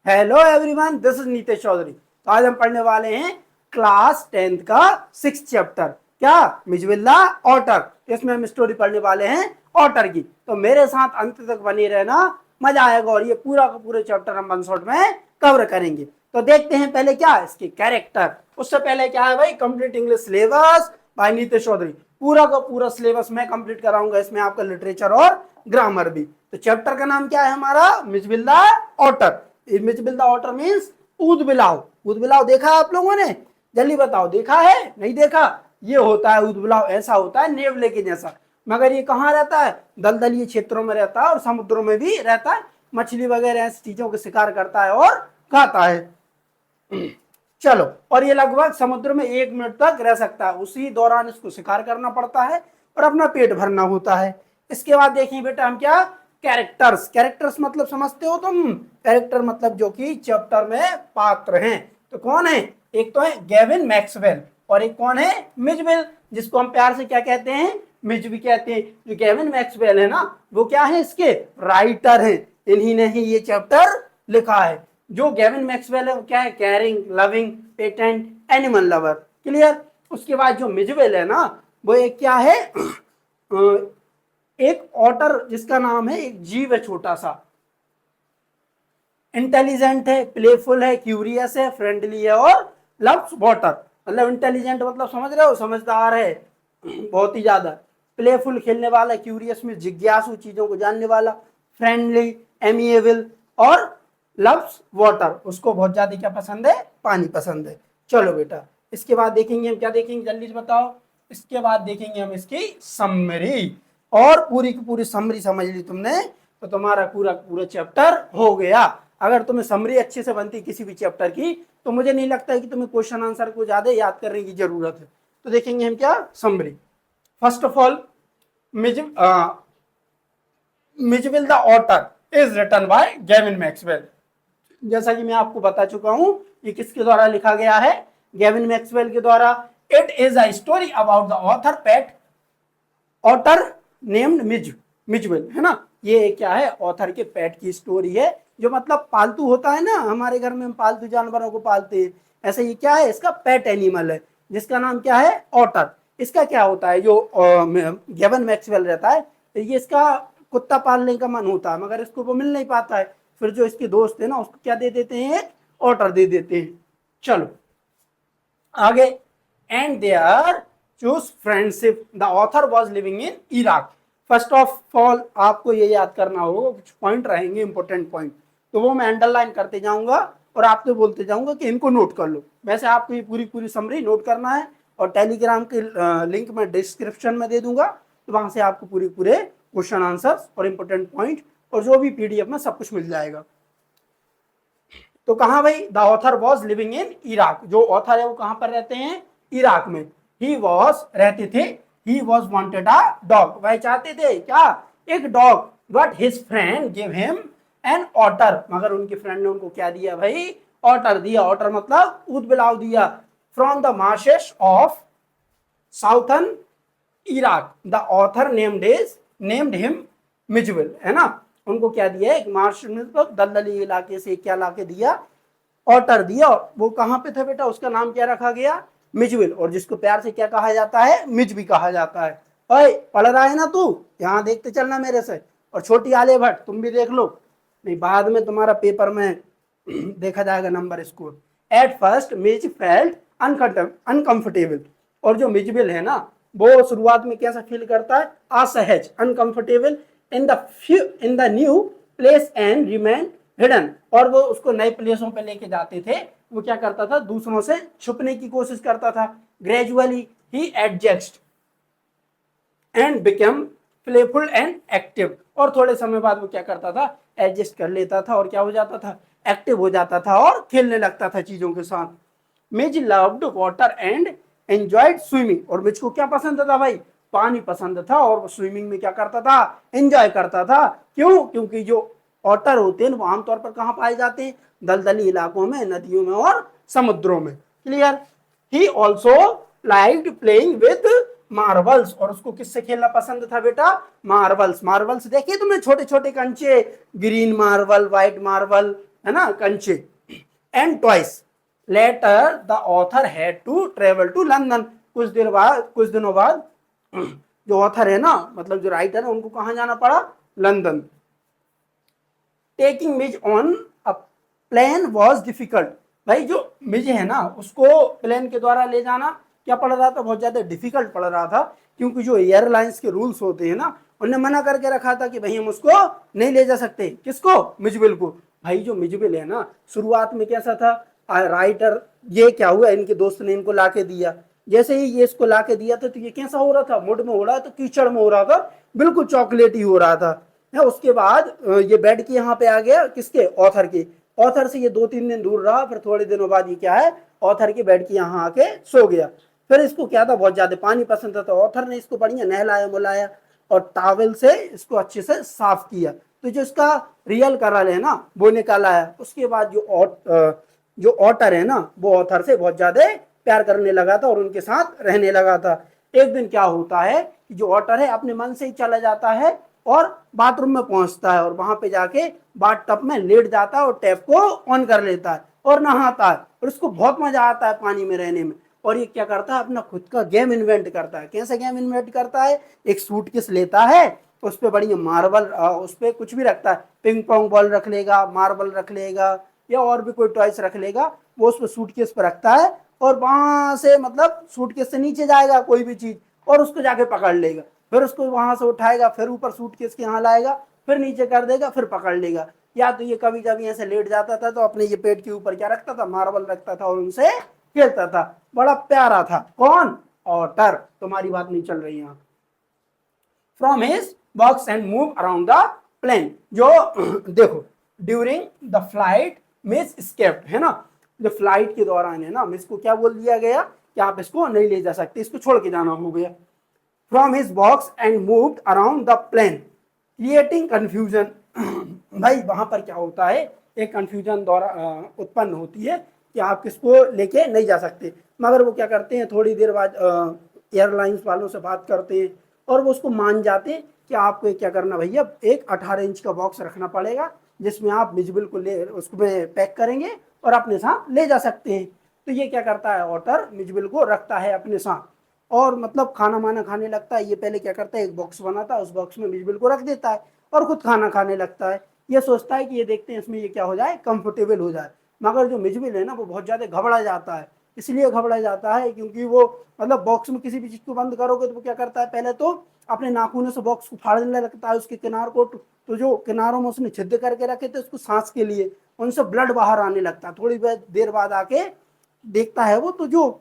Hello everyone, this is Nitesh Chaudhary. तो आज हम पढ़ने वाले हैं क्लास 10th का 6th चैप्टर, क्या मिजविल्ला ऑटर। इसमें हम स्टोरी पढ़ने वाले हैं ऑटर की। तो मेरे साथ अंत तक बने रहना, मजा आएगा और ये पूरा का पूरा चैप्टर हम वन शॉट में कवर करेंगे। तो देखते हैं पहले क्या इसके कैरेक्टर। उससे पहले क्या है भाई, complete English syllabus by Nitesh Chaudhary. पूरा का पूरा सिलेबस मैं कंप्लीट कराऊंगा, इसमें आपका लिटरेचर और ग्रामर भी। तो चैप्टर का नाम क्या है हमारा, Mijbil otter. Mijbil otter means ऊद बिलाव। ऊद बिलाव देखा है आप लोगों ने? जल्दी बताओ, देखा है नहीं देखा? ये होता है ऊद बिलाव, ऐसा होता है नेवले के जैसा, मगर ये कहाँ रहता है, दलदलीय क्षेत्रों में रहता है और समुद्रों में भी रहता है। मछली वगैरह ऐसी चीजों का शिकार करता है और खाता है। चलो, और ये लगभग समुद्र में 1 मिनट तक रह सकता है, उसी दौरान इसको शिकार करना पड़ता है और अपना पेट भरना होता है। इसके बाद देखिए बेटा हम क्या, कैरेक्टर्स। कैरेक्टर्स मतलब समझते हो तुम? कैरेक्टर मतलब जो कि चैप्टर में पात्र हैं। तो कौन है? एक तो है गेविन मैक्सवेल और एक कौन है, मिजविल, जिसको हम प्यार से क्या कहते हैं, मिज भी कहते हैं। जो गेविन मैक्सवेल है ना, वो क्या है, इसके राइटर हैं। इन्हीं ने ही ये चैप्टर लिखा है। जो गेविन मैक्सवेल है वो क्या है, carrying, loving, patent, animal lover. Clear? उसके बाद जो मिजवेल है ना, वो एक क्या है, एक ऑटर जिसका नाम है, एक जीव है छोटा सा, इंटेलिजेंट है, प्लेफुल है, क्यूरियस है, फ्रेंडली है और लव्स वाटर। मतलब इंटेलिजेंट मतलब समझ रहे हो, समझदार है बहुत ही ज्यादा। प्लेफुल खेलने वाला, क्यूरियस में जिज्ञासु, चीजों को जानने वाला, फ्रेंडली, एमिएबल और लव्स वाटर, उसको बहुत ज्यादा क्या पसंद है, पानी पसंद है। चलो बेटा, इसके बाद देखेंगे हम क्या देखेंगे, जल्दी से बताओ। इसके बाद देखेंगे हम इसकी समरी, और पूरी की पूरी समरी समझ ली तुमने तो तुम्हारा पूरा पूरा चैप्टर हो गया। अगर तुम्हें समरी अच्छे से बनती किसी भी चैप्टर की, तो मुझे नहीं लगता है कि तुम्हें क्वेश्चन आंसर को ज्यादा याद करने की जरूरत है। तो देखेंगे हम क्या, summary. First of all, Mijbil the otter is written by Gavin Maxwell. जैसा कि मैं आपको बता चुका हूं, ये किसके द्वारा लिखा गया है, गेविन मैक्सवेल के द्वारा। It is a story about the author pet otter named Mijbil, है ना। ये क्या है, ऑथर के पेट की स्टोरी है, जो मतलब पालतू होता है ना, हमारे घर में हम पालतू जानवरों को पालते हैं, ऐसे ये क्या है, इसका पेट एनिमल है, जिसका नाम क्या है, ऑटर। इसका क्या होता है, जो गेविन मैक्सवेल रहता है, ये इसका कुत्ता पालने का मन होता है, मगर इसको वो मिल नहीं पाता है। फिर जो इसके दोस्त है ना, उसको क्या दे देते हैं, एक ऑटर दे देते हैं। चलो आगे, and there choose friendship, the author was living in Iraq. First of all आपको ये याद करना होगा, कुछ पॉइंट रहेंगे इंपॉर्टेंट पॉइंट, तो वो मैं अंडरलाइन करते जाऊंगा और आपसे बोलते जाऊंगा कि इनको नोट कर लो। वैसे आपको ये पूरी पूरी समरी नोट करना है, और टेलीग्राम के लिंक मैं डिस्क्रिप्शन में दे दूंगा, तो वहां से आपको पूरे पूरे क्वेश्चन आंसर्स और इंपॉर्टेंट पॉइंट और जो भी पीडीएफ में सब कुछ मिल जाएगा। तो कहा भाई, the author was living in Iraq. जो ऑथर है वो कहां पर रहते हैं, इराक में। ही वॉज रहते थे, he was wanted a dog, वह चाहते थे क्या, एक dog. But his friend give him an otter, मगर उनके फ्रेंड ने उनको क्या दिया भाई, ऑटर दिया। ऑटर मतलब ऊद बिलाव दिया। From the marshes of southern Iraq, the author named him Mijbil, है ना। उनको क्या दिया, एक मार्श मतलब दलदली इलाके से क्या लाके दिया, ऑटर दिया। वो कहाँ पे था बेटा, उसका नाम क्या रखा गया, मिजविल, और जिसको प्यार से क्या कहा जाता है, मिज भी कहा जाता है। ओए पढ़ रहा है ना तू, यहाँ देखते चलना मेरे से। और छोटी आलिया भट्ट तुम भी देख लो, नहीं बाद में तुम्हारा पेपर में देखा जाएगा number score. At first Mij felt uncomfortable, और जो मिजविल है ना, वो शुरुआत में कैसा फील करता है, असहज, uncomfortable in the new place and remain hidden. और वो उसको नए प्लेसों पे लेके जाते थे, वो क्या करता था, दूसरों से छुपने की कोशिश करता था। Gradually he adjust and become playful and active, और थोड़े समय बाद वो क्या करता था, एडजस्ट कर लेता था और क्या हो जाता था, एक्टिव हो जाता था और खेलने लगता था चीजों के साथ। Mij loved water and enjoyed swimming, और मिज को क्या पसंद था भाई, पानी पसंद था, और वो स्विमिंग में क्या करता था, एंजॉय करता था। क्यों? क्योंकि जो ऑटर होते हैं वो आमतौर पर कहाँ पाए जाते हैं, दलदली इलाकों में, नदियों में और समुद्रों में। Clear? He also liked playing with marbles, और उसको किससे खेलना पसंद था बेटा, मार्बल्स। मार्बल्स देखिए तुमने, छोटे छोटे कंचे, ग्रीन मार्बल, व्हाइट मार्बल, है ना, कंचे। And twice later the author had to travel to London, कुछ दिनों बाद जो ऑथर है ना, मतलब जो राइटर है, उनको कहाँ जाना पड़ा, London. Taking Mij on a plane was difficult, भाई जो मिज है ना, उसको प्लेन के द्वारा ले जाना क्या पड़ रहा था, बहुत ज्यादा डिफिकल्ट पड़ रहा था, क्योंकि जो एयरलाइंस के रूल्स होते हैं ना, उन्होंने मना करके रखा था कि भाई हम उसको नहीं ले जा सकते। किसको, मिजबिल को। भाई जो मिजबिल है ना, शुरुआत में कैसा था, राइटर, ये क्या हुआ, इनके दोस्त ने इनको ला के दिया, जैसे ही ये इसको ला के दिया था, तो ये कैसा हो रहा था, मुड में हो रहा था, कीचड़ में हो रहा था, बिल्कुल चॉकलेटी हो रहा था। है, उसके बाद ये बेड के यहाँ पे आ गया, किसके, ऑथर के। ऑथर से ये 2-3 दिन दूर रहा, फिर थोड़े दिनों बाद ये क्या है, ऑथर के बेड के यहाँ आके सो गया। फिर इसको क्या था, बहुत ज्यादा पानी पसंद था, तो ऑथर ने इसको बढ़िया नहलाया मुलाया और टॉवेल से इसको अच्छे से साफ किया। तो जो इसका रियल कलर है ना, वो निकाला है। उसके बाद जो ऑटर है ना, वो ऑथर से बहुत ज्यादा प्यार करने लगा था और उनके साथ रहने लगा था। एक दिन क्या होता है कि जो ऑटर है अपने मन से ही चला जाता है और बाथरूम में पहुंचता है और वहां पे जाके बाथ टब में लेट जाता है और टैप को ऑन कर लेता है और नहाता है, और उसको बहुत मजा आता है पानी में रहने में। और ये क्या करता है, अपना खुद का गेम इन्वेंट करता है। कैसा गेम इन्वेंट करता है, एक सूटकेस लेता है, उस पर बढ़िया मार्बल, उस पर कुछ भी रखता है, पिंग पोंग बॉल रख लेगा, मार्बल रख लेगा, या और भी कोई टॉयस रख लेगा, वो उस पर सूटकेस पर रखता है और वहां से मतलब सूटकेस से नीचे जाएगा कोई भी चीज और उसको जाके पकड़ लेगा, फिर उसको वहां से उठाएगा, फिर ऊपर सूटकेस के यहाँ लाएगा, फिर नीचे कर देगा, फिर पकड़ लेगा। या तो ये कभी कभी ऐसे लेट जाता था तो अपने ये पेट के ऊपर क्या रखता था, मार्बल रखता था और उनसे खेलता था। बड़ा प्यारा था। कौन, ऑटर। तुम्हारी बात नहीं चल रही यहाँ। From his box and move around the plane, जो देखो, during the flight miss escaped, है ना, जो फ्लाइट के दौरान है ना, मिस को क्या बोल दिया गया कि आप इसको नहीं ले जा सकते, इसको छोड़ के जाना हो गया। From his box and moved around the plane creating confusion. भाई वहां पर क्या होता है, एक कंफ्यूजन द्वारा उत्पन्न होती है कि आप किसको लेके नहीं जा सकते। मगर वो क्या करते हैं, थोड़ी देर बाद एयरलाइंस वालों से बात करते हैं और वो उसको मान जाते हैं कि आपको क्या करना भैया, एक 18 इंच का बॉक्स रखना पड़ेगा जिसमें आप मिजबिल को ले उसको पैक करेंगे और अपने साथ ले जा सकते हैं। तो ये क्या करता है, ऑटर मिजबिल को रखता है अपने साथ और मतलब खाना माना खाने लगता है। ये पहले क्या करता है, एक बॉक्स बनाता है, उस बॉक्स में मिजबिल को रख देता है और खुद खाना खाने लगता है। ये सोचता है कि ये देखते हैं इसमें ये क्या हो जाए, कंफर्टेबल हो जाए। मगर जो मिजबिल है ना, वो बहुत ज्यादा घबरा जाता है। इसलिए घबरा जाता है क्योंकि वो मतलब बॉक्स में किसी भी चीज को बंद करोगे तो वो क्या करता है, पहले तो अपने नाखूनों से बॉक्स को फाड़ने लगता है, उसके किनार को। तो जो किनारों में उसने छिद्र करके रखे थे उसको सांस के लिए, उनसे ब्लड बाहर आने लगता है। थोड़ी देर बाद आके देखता है वो, तो जो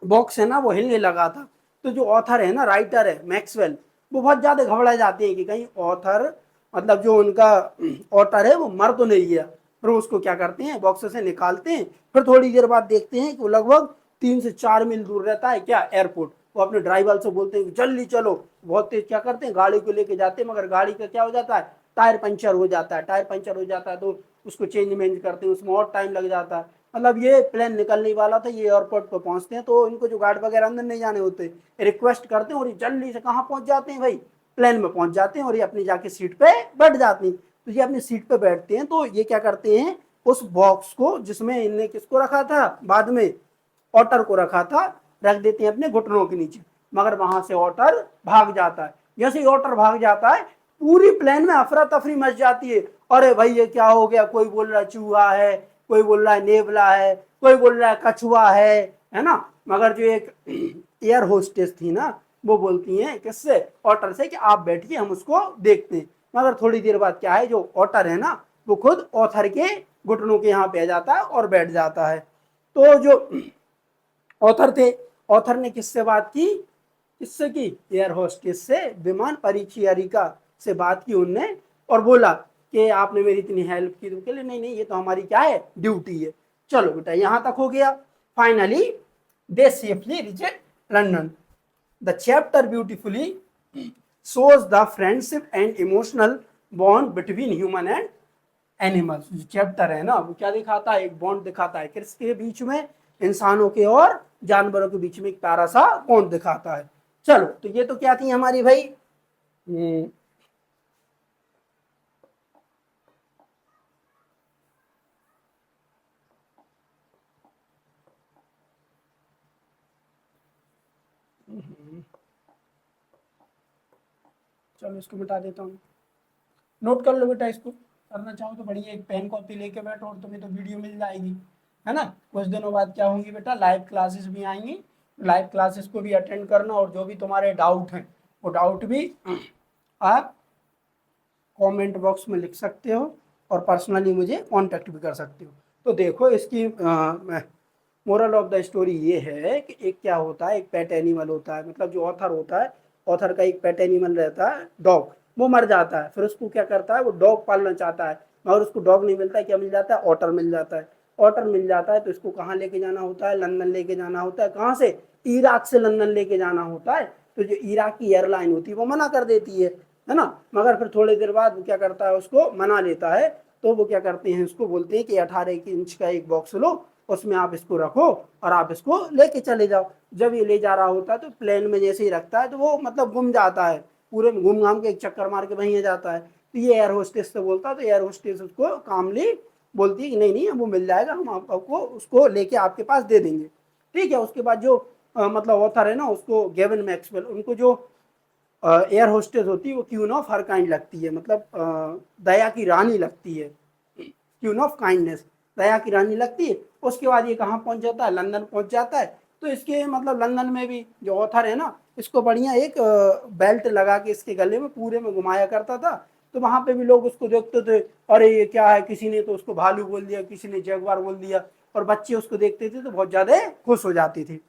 बॉक्स है ना वो हिलने लगा था। तो जो ऑथर है ना, राइटर है मैक्सवेल, वो बहुत ज्यादा घबरा जाते हैं कि कहीं ऑथर मतलब जो उनका ऑटर है वो मर तो नहीं गया। फिर उसको क्या करते हैं, बॉक्स से निकालते हैं। फिर थोड़ी देर बाद देखते हैं कि वो लगभग 3 से 4 मील दूर रहता है क्या, एयरपोर्ट। वो अपने ड्राइवर से बोलते हैं जल्दी चलो, बहुत तेज क्या करते हैं, गाड़ी को लेके जाते हैं। मगर गाड़ी का क्या हो जाता है, टायर पंचर हो जाता है। टायर पंचर हो जाता है तो उसको चेंज मेंज करते हैं, उसमें और टाइम लग जाता है। मतलब ये प्लेन निकलने वाला था, ये एयरपोर्ट पर पहुंचते हैं तो इनको जो गार्ड वगैरह अंदर नहीं जाने होते, रिक्वेस्ट करते हैं और ये जल्दी से कहाँ पहुंच जाते हैं भाई, प्लेन में पहुंच जाते हैं और ये अपनी जाके सीट पे बैठ जाते हैं। तो ये अपनी सीट पे बैठते हैं तो ये क्या करते हैं, उस बॉक्स को जिसमें इनने किसको रखा था बाद में, ऑटर को रखा था, रख देते हैं अपने घुटनों के नीचे। मगर वहां से ऑटर भाग जाता है। जैसे ही ऑटर भाग जाता है, पूरी प्लेन में अफरा तफरी मच जाती है। अरे भाई ये क्या हो गया, कोई बोल रहा है चूहा है, कोई बोल रहा है नेवला है, कोई बोल रहा है कछुआ है ना। मगर जो एक एयर होस्टेस थी ना, वो बोलती हैं किससे, ऑटर से, कि आप बैठिए हम उसको देखते हैं। मगर थोड़ी देर बाद क्या है, जो ऑटर है ना, वो खुद ऑथर के घुटनों के यहाँ पे जाता है और बैठ जाता है। तो जो ऑथर थे, ऑथर ने किससे बात की, किससे की, एयर होस्टेस से, विमान परिचारिका से बात की उनने और बोला कि आपने मेरी इतनी हेल्प की। तो कहले नहीं नहीं, ये तो हमारी क्या है, ड्यूटी है। चलो बेटा, यहां तक हो गया। Finally they safely reached London. The chapter beautifully shows the friendship and emotional bond between human and animals। जो चैप्टर है ना, वो क्या दिखाता है, एक बॉन्ड दिखाता है किसके बीच में, इंसानों के और जानवरों के बीच में एक प्यारा सा बॉन्ड दिखाता है। चलो, तो ये तो क्या थी हमारी भाई चलो इसको मिटा देता हूँ। नोट कर लो बेटा, इसको करना चाहो तो बढ़िया एक पेन कॉपी लेके बैठो और तुम्हें तो वीडियो मिल जाएगी, है ना। कुछ दिनों बाद क्या होंगी बेटा, लाइव क्लासेस भी आएंगी। लाइव क्लासेस को भी अटेंड करना और जो भी तुम्हारे डाउट हैं वो डाउट भी आप कमेंट बॉक्स में लिख सकते हो और पर्सनली मुझे कांटेक्ट भी कर सकते हो। तो देखो इसकी मोरल ऑफ द स्टोरी ये है कि एक क्या होता है, एक पेट एनिमल होता है, मतलब जो ऑथर होता है, ऑथर का एक पेट एनिमल रहता है डॉग, वो मर जाता है। फिर उसको क्या करता है, वो डॉग पालना चाहता है मगर उसको डॉग नहीं मिलता है, क्या मिल जाता है, ऑटर मिल जाता है। ऑटर मिल जाता है तो इसको कहाँ लेके जाना होता है, लंदन लेके जाना होता है। कहाँ से, इराक से लंदन लेके जाना होता है। तो जो इराक की एयरलाइन होती है वो मना कर देती है ना। मगर फिर थोड़ी देर बाद वो क्या करता है, उसको मना लेता है। तो वो क्या करते हैं, उसको बोलते हैं कि 18 इंच का एक बॉक्स लो, उसमें आप इसको रखो और आप इसको लेके चले जाओ। जब ये ले जा रहा होता है तो प्लेन में जैसे ही रखता है तो वो मतलब गुम जाता है, पूरे घूम घाम के एक चक्कर मार के वहीं जाता है। तो ये एयर होस्टेस से बोलता है, तो एयर होस्टेस उसको कामली बोलती है कि नहीं नहीं वो मिल जाएगा, हम आपको उसको लेके आपके पास दे देंगे। ठीक है। उसके बाद जो मतलब ऑथर है ना, उसको गेविन मैक्सवेल, उनको जो एयर होस्टेस होती है वो क्वीन ऑफ हर काइंड लगती है, मतलब दया की रानी लगती है, क्वीन ऑफ काइंडनेस, दया की रानी लगती है। उसके बाद ये कहाँ पहुंच जाता है, लंदन पहुंच जाता है। तो इसके मतलब लंदन में भी जो ऑथर है ना, इसको बढ़िया एक बेल्ट लगा के इसके गले में पूरे में घुमाया करता था। तो वहां पे भी लोग उसको देखते थे, अरे ये क्या है, किसी ने तो उसको भालू बोल दिया, किसी ने जगुआर बोल दिया, और बच्चे उसको देखते थे तो बहुत ज्यादा खुश हो जाती थी।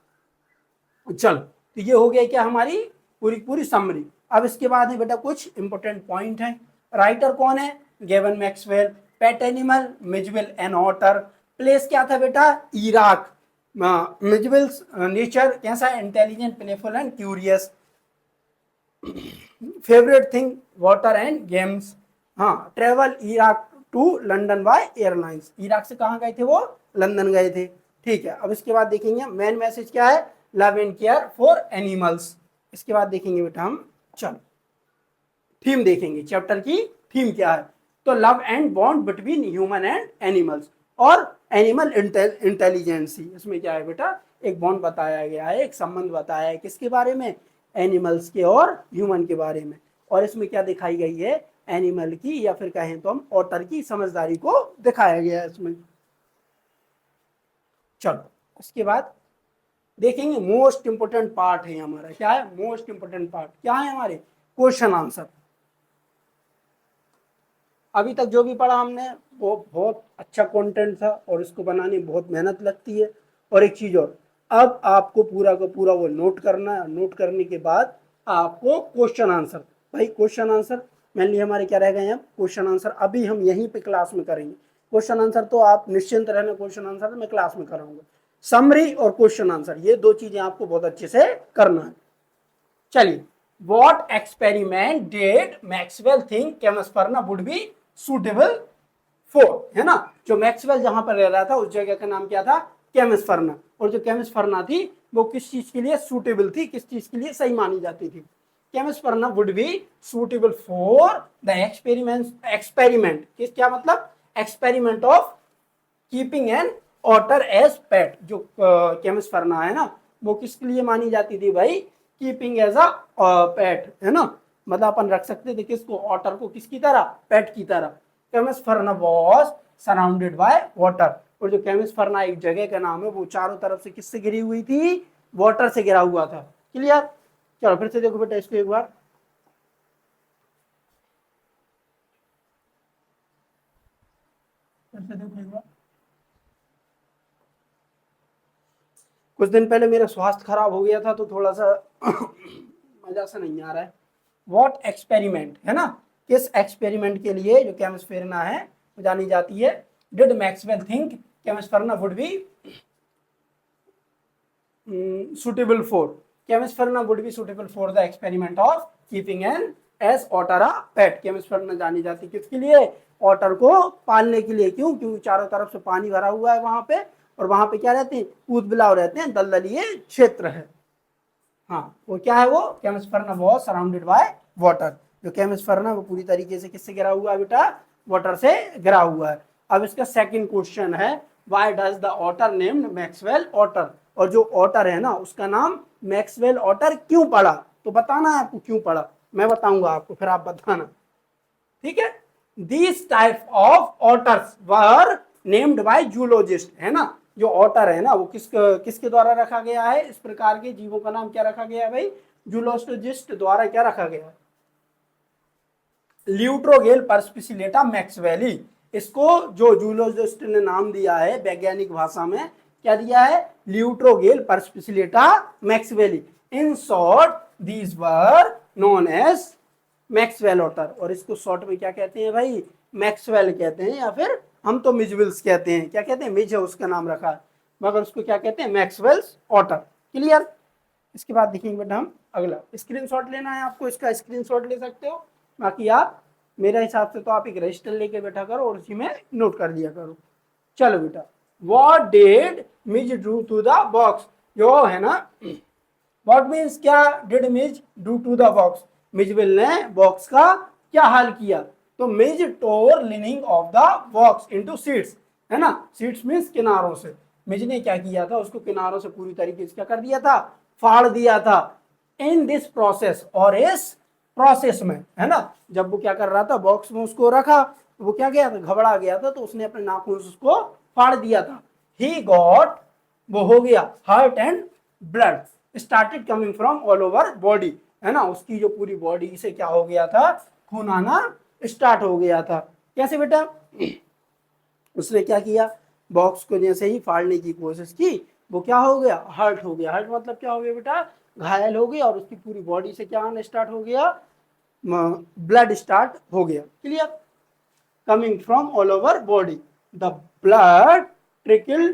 चलो, तो ये हो गया क्या हमारी पूरी पूरी समरी। अब इसके बाद है बेटा कुछ इंपॉर्टेंट पॉइंट है। राइटर कौन है, Gavin Maxwell. Pet animal Mijbil an otter. Place क्या था बेटा, इराक। मिजविल्स नेचर कैसा, intelligent, playful and curious. Favourite thing water and games. हाँ, travel Iraq to London by airlines. Iraq से कहाँ गए थे वो, लंदन गए थे। ठीक है। अब इसके बाद देखेंगे मेन मैसेज क्या है, love and care for animals. इसके बाद देखेंगे बेटा हम, चलो थीम देखेंगे, चैप्टर की थीम क्या है। तो love and bond between human and animals और एनिमल इंटेलिजेंसी। इसमें क्या है बेटा, एक बॉन्ड बताया गया है, एक संबंध बताया है, किसके बारे में, एनिमल्स के और ह्यूमन के बारे में। और इसमें क्या दिखाई गई है, एनिमल की या फिर कहें तो हम ऑटर की समझदारी को दिखाया गया है इसमें। चलो उसके बाद देखेंगे मोस्ट इंपोर्टेंट पार्ट है हमारा, क्या है मोस्ट इंपोर्टेंट पार्ट, क्या है हमारे क्वेश्चन आंसर। अभी तक जो भी पढ़ा हमने वो बहुत अच्छा कंटेंट था और इसको बनाने में बहुत मेहनत लगती है। और एक चीज और, अब आपको पूरा का पूरा वो नोट करना है। नोट करने के बाद आपको क्वेश्चन आंसर, भाई क्वेश्चन आंसर मेनली हमारे क्या रह गए हैं, क्वेश्चन आंसर अभी हम यहीं पे क्लास में करेंगे। क्वेश्चन आंसर तो आप निश्चिंत रहना, क्वेश्चन आंसर तो मैं क्लास में कराऊंगा। समरी और क्वेश्चन आंसर ये दो चीजें आपको बहुत अच्छे से करना है। चलिए, what experiment did Maxwell think Camusfearna would be suitable for, है ना। जो मैक्सवेल जहां पर रह रहा था उस जगह का नाम क्या था, केमस्फेरना। और जो केमस्फेरना थी वो किस चीज के लिए सुटेबल थी, किस चीज के लिए सही मानी जाती थी। Camusfearna would be suitable for the experiment किस, क्या मतलब, experiment of keeping an otter as pet. जो केमस्फेरना है ना, वो किसके लिए मानी जाती थी भाई, कीपिंग एज अ पेट, है ना। मतलब अपन रख सकते थे किसको, ऑटर को, किसकी तरह, पेट की तरह। केमस्फेरना वॉज सराउंडेड बाय वाटर। और जो केमस्फेरना एक जगह का नाम है, वो चारों तरफ से किससे घिरी हुई थी, वाटर से घिरा हुआ था। क्लियर। चलो फिर से देखो बेटा इसको एक बार, फिर से देखो एक बार। कुछ दिन पहले मेरा स्वास्थ्य खराब हो गया था तो थोड़ा सा मजा सा नहीं आ रहा है। वॉट एक्सपेरिमेंट, है ना, किस एक्सपेरिमेंट के लिए जो केमस्फेरना है वो जानी जाती है। Did Maxwell think Camusfearna would be suitable for, Camusfearna would be suitable for the experiment of keeping an as otter a pet. Camusfearna जानी जाती किसके लिए, ऑटर को पालने के लिए। क्यों, क्योंकि चारों तरफ से पानी भरा हुआ है वहां पे, और वहां पे क्या रहते हैं, कूद बिलाव रहते हैं, दलदलीय क्षेत्र है। हाँ, वो क्या है, वो केमस्फेरना वॉज सराउंडेड बाय वाटर। जो केमस्फेरना वो पूरी तरीके से किससे घिरा हुआ है बेटा, वाटर से घिरा हुआ है। अब इसका सेकंड क्वेश्चन है, why does the otter named Maxwell otter, और जो ऑटर है ना उसका नाम मैक्सवेल ऑटर क्यों पड़ा, तो बताना है आपको क्यों पड़ा, मैं बताऊंगा आपको, फिर आप बताना, ठीक है। These type of otters were named by zoologist, है ना, जो ऑटर है ना वो किसके द्वारा रखा गया है, इस प्रकार के जीवों का नाम क्या रखा गया है भाई, जूलॉजिस्ट द्वारा क्या रखा गया है, ल्यूट्रोगेल परस्पिसिलेटा मैक्सवेली, इसको जो जूलॉजिस्ट ने नाम दिया है वैज्ञानिक भाषा में क्या दिया है, Lutrogale perspicillata maxwelli, in short these were known as Maxwell otter, और इसको शॉर्ट में क्या कहते हैं भाई, मैक्सवेल कहते हैं, या फिर हम तो मिजविल्स कहते हैं, क्या कहते हैं, मिज है उसका नाम रखा है, मगर उसको क्या कहते हैं, मैक्सवेल्स ऑटर। क्लियर। इसके बाद देखेंगे बेटा हम अगला, स्क्रीनशॉट लेना है आपको, इसका स्क्रीनशॉट ले सकते हो, बाकी आप मेरे हिसाब से तो आप एक रजिस्टर लेके बैठा करो और उसी में नोट कर दिया करो। चलो बेटा, what did Mij do to the box, जो है ना, व्हाट मीन्स क्या did Mij do to the box, Mijbil ने बॉक्स का क्या हाल किया, तो Mij tore lining of the box into sheets, है ना, सीट्स मीन्स किनारों से, मिज ने क्या किया था, उसको किनारों से पूरी तरीके से क्या कर दिया था, फाड़ दिया था। इन दिस प्रोसेस, और इस प्रोसेस में, है ना, जब वो क्या कर रहा था, बॉक्स में उसको रखा, वो क्या गया था, घबरा गया था, तो उसने अपने नाखून से उसको फाड़ दिया था। ही गॉट, वो हो गया heart and blood started coming from all over body, है ना, उसकी जो पूरी बॉडी से क्या हो गया था, खून आना स्टार्ट हो गया था। कैसे बेटा, उसने क्या किया, बॉक्स को जैसे ही फाड़ने की कोशिश की, वो क्या हो गया, हर्ट हो गया, हर्ट मतलब क्या हो गया बेटा, घायल हो गया, और उसकी पूरी बॉडी से क्या आना स्टार्ट हो गया, ब्लड स्टार्ट हो गया। Clear. Coming from all over body, the blood trickle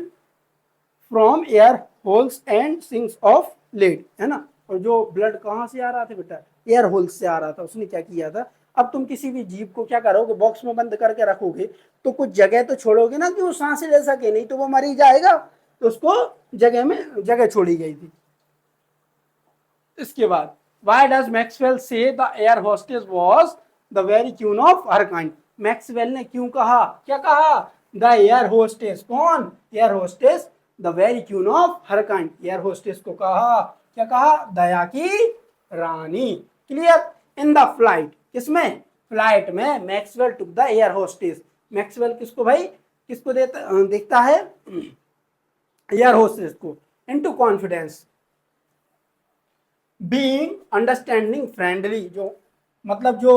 from air holes and sinks of lead, है ना, और जो ब्लड कहाँ से आ रहा था बेटा, एयर होल्स से आ रहा था। उसने क्या किया था, अब तुम किसी भी जीव को क्या करोगे, बॉक्स में बंद करके रखोगे, तो कुछ जगह तो छोड़ोगे ना कि वो सांसें ले सके, नहीं तो वो मर ही जाएगा, तो उसको जगह में जगह छोड़ी गई थी। इसके बाद, व्हाई डज मैक्सवेल से the air hostess was the very queen of her kind, Maxwell ने क्यों कहा, क्या कहा, द एयर होस्टेस, कौन, air hostess, the very queen of her kind, air hostess को कहा, क्या कहा, दया की रानी। क्लियर। इन द फ्लाइट, किसमें, फ्लाइट में, Maxwell took the air hostess, Maxwell किसको भाई, किसको देखता है, एयर होस्टेस को, into confidence, being understanding friendly, जो मतलब जो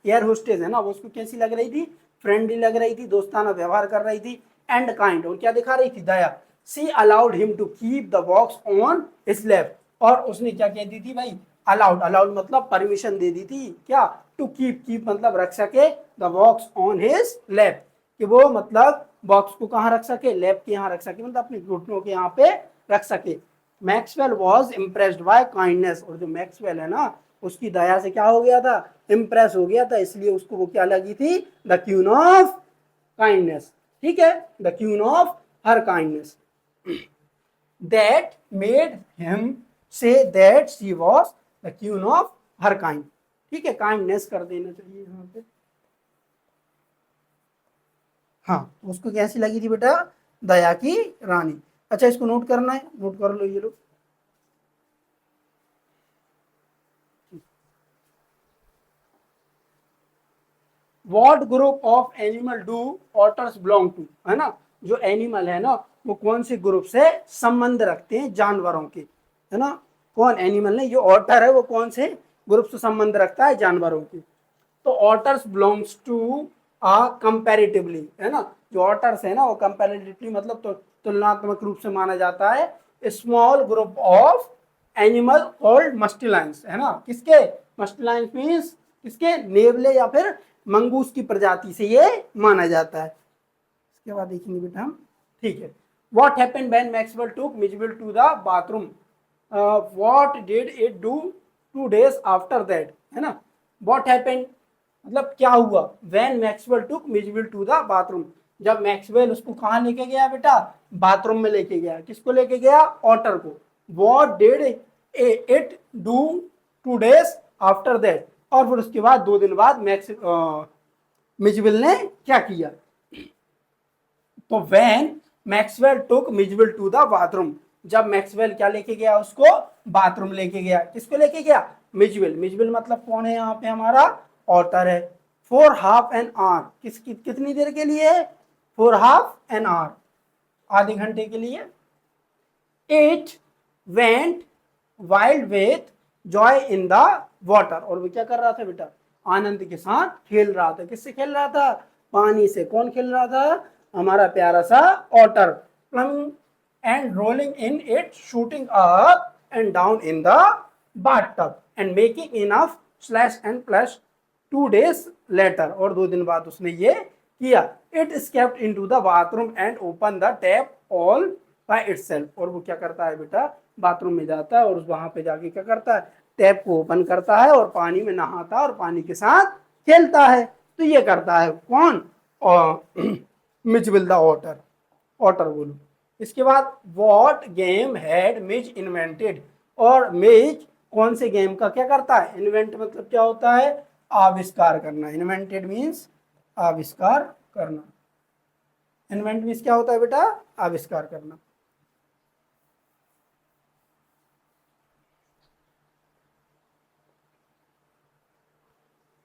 एयर होस्टेस है ना, वो उसको कैसी लग रही थी, फ्रेंडली लग रही थी, दोस्ताना व्यवहार कर रही थी, एंड काइंड, और क्या दिखा रही थी, दया। She allowed him to keep the box on his lap, और उसने क्या कह दी थी भाई, अलाउड, अलाउड मतलब परमिशन दे दी थी, क्या, टू कीप, कीप मतलब रख सके, the box on his lap, कि वो मतलब बॉक्स को कहाँ रख सके, लैप के यहाँ रख सके, मतलब अपने घुटनों के यहाँ पे रख सके। Maxwell was impressed by kindness, और जो मैक्सवेल है ना, उसकी दया से क्या हो गया था, इम्प्रेस हो गया था, इसलिए उसको वो क्या लगी थी, द क्वीन ऑफ काइंडनेस। ठीक है, the queen of her kindness, that made him say that she was the queen of her kind. ठीक है, काइंडनेस कर देना चाहिए यहाँ पे। हाँ, उसको कैसी लगी थी बेटा, दया की रानी। अच्छा, इसको नोट करना है, नोट कर लो ये लोग। What group of animal do otters belong to, है ना, जो एनिमल है ना वो कौन से ग्रुप से संबंध रखते हैं, जानवरों के, है ना, कौन एनिमल है, जो ऑटर है वो कौन से ग्रुप से संबंध रखता है, जानवरों के। तो otters belongs to a comparatively, है ना, जो ऑटर्स है ना वो कंपैरेटिवली मतलब तो तुलनात्मक रूप से माना जाता है small group of animal called mustelines, है ना, किसके, मस्टिलाइंस मींस किसके, नेवले या फिर मंगूस की प्रजाति से ये माना जाता है। इसके बाद देखेंगे बेटा हम, ठीक है। What happened when Maxwell took Mijbil to the bathroom, what did it do 2 days after that, है ना, व्हाट हैपेंड मतलब क्या हुआ, when Maxwell took Mijbil to the bathroom, जब मैक्सवेल उसको कहाँ लेके गया बेटा, बाथरूम में लेके गया, किसको लेके गया, ऑटर को। What did it do 2 days after that, और फिर उसके बाद 2 दिन बाद मिजविल ने क्या किया, तो when Maxwell took Mijbil to the bathroom, जब मैक्सवेल क्या लेके गया उसको, बाथरूम लेके गया। किसको लेके गया, मिजविल। मिजविल मतलब कौन है यहाँ पे, हमारा ऑथर है। फॉर हाफ एन आवर, कितनी देर के लिए है, फॉर हाफ एन आवर, आधे घंटे के लिए। It went wild with joy in the water, और वो क्या कर रहा था बेटा, आनंद के साथ खेल रहा था। किससे खेल रहा था, पानी से। कौन खेल रहा था, हमारा प्यारा सा otter. Plunge and rolling in it, shooting up and down in the bathtub and making enough splash and plus 2 days later, और 2 दिन बाद उसने ये किया। It escaped into the bathroom and open the tap all by itself, और वो क्या करता है बेटा, बाथरूम में जाता है और वहां पे जाके क्या करता है, टैप को ओपन करता है और पानी में नहाता है और पानी के साथ खेलता है। तो ये करता है कौन, मिजविल द ऑटर, ऑटर बोलो। इसके बाद what game had Mij invented, और मिज कौन से गेम का क्या करता है, इन्वेंट मतलब क्या होता है, आविष्कार करना। इन्वेंटेड मीन्स आविष्कार करना। इन्वेंट मीन्स क्या होता है बेटा, आविष्कार करना।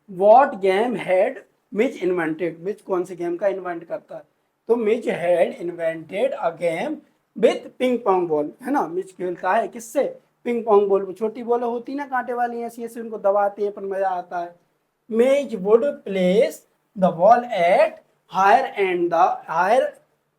What game had Mij invented, Mij कौन से गेम का इन्वेंट करता है, तो Mij had invented a game with ping pong ball, है ना। मिज खेलता है किससे, पिंग पोंग बॉल। वो छोटी बॉल होती ना कांटे वाली, ऐसी ऐसी, उनको दबाते हैं पर मजा आता है। Mij would place the ball at higher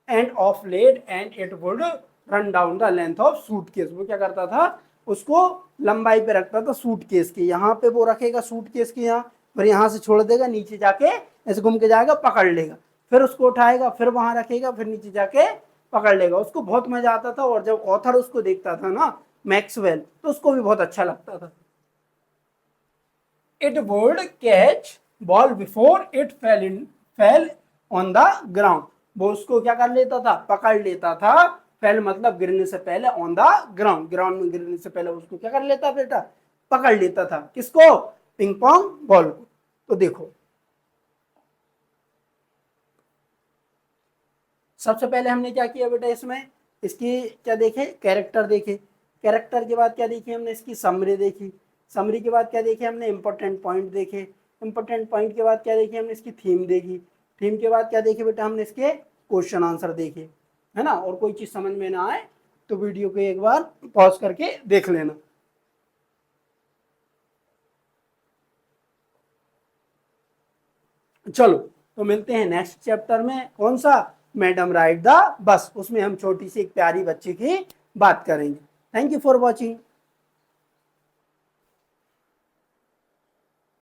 end of lid and it would run down the length of suitcase. वो क्या करता था, उसको लंबाई पे रखता था सूटकेस की, यहाँ पे वो रखेगा सूटकेस की यहाँ, फिर यहाँ से छोड़ देगा, नीचे जाके ऐसे घूम के जाएगा, पकड़ लेगा, फिर उसको उठाएगा, फिर वहां रखेगा, फिर नीचे जाके पकड़ लेगा। उसको बहुत मजा आता था, और जब ऑथर उसको देखता था ना, मैक्सवेल, तो उसको भी बहुत अच्छा लगता था। It would catch ball before it fell on the ground, वो उसको क्या कर लेता था, पकड़ लेता था। फेल मतलब गिरने से पहले, ऑन द ग्राउंड, ग्राउंड में गिरने से पहले उसको क्या कर लेता बेटा, पकड़ लेता था। किसको, पिंग पोंग बॉल को। तो देखो सबसे पहले हमने क्या किया बेटा, इसमें इसकी क्या देखे, कैरेक्टर देखे। कैरेक्टर के बाद क्या देखी हमने, इसकी समरी देखी। समरी के बाद क्या देखे हमने, इंपॉर्टेंट पॉइंट देखे। इंपॉर्टेंट पॉइंट के बाद क्या देखी हमने, इसकी थीम देखी। थीम के बाद क्या देखे बेटा, हमने इसके क्वेश्चन आंसर देखे, है ना। और कोई चीज समझ में ना आए तो वीडियो को एक बार पॉज करके देख लेना। चलो तो मिलते हैं नेक्स्ट चैप्टर में, कौन सा, मैडम राइड द बस। उसमें हम छोटी सी एक प्यारी बच्ची की बात करेंगे। Thank you for watching.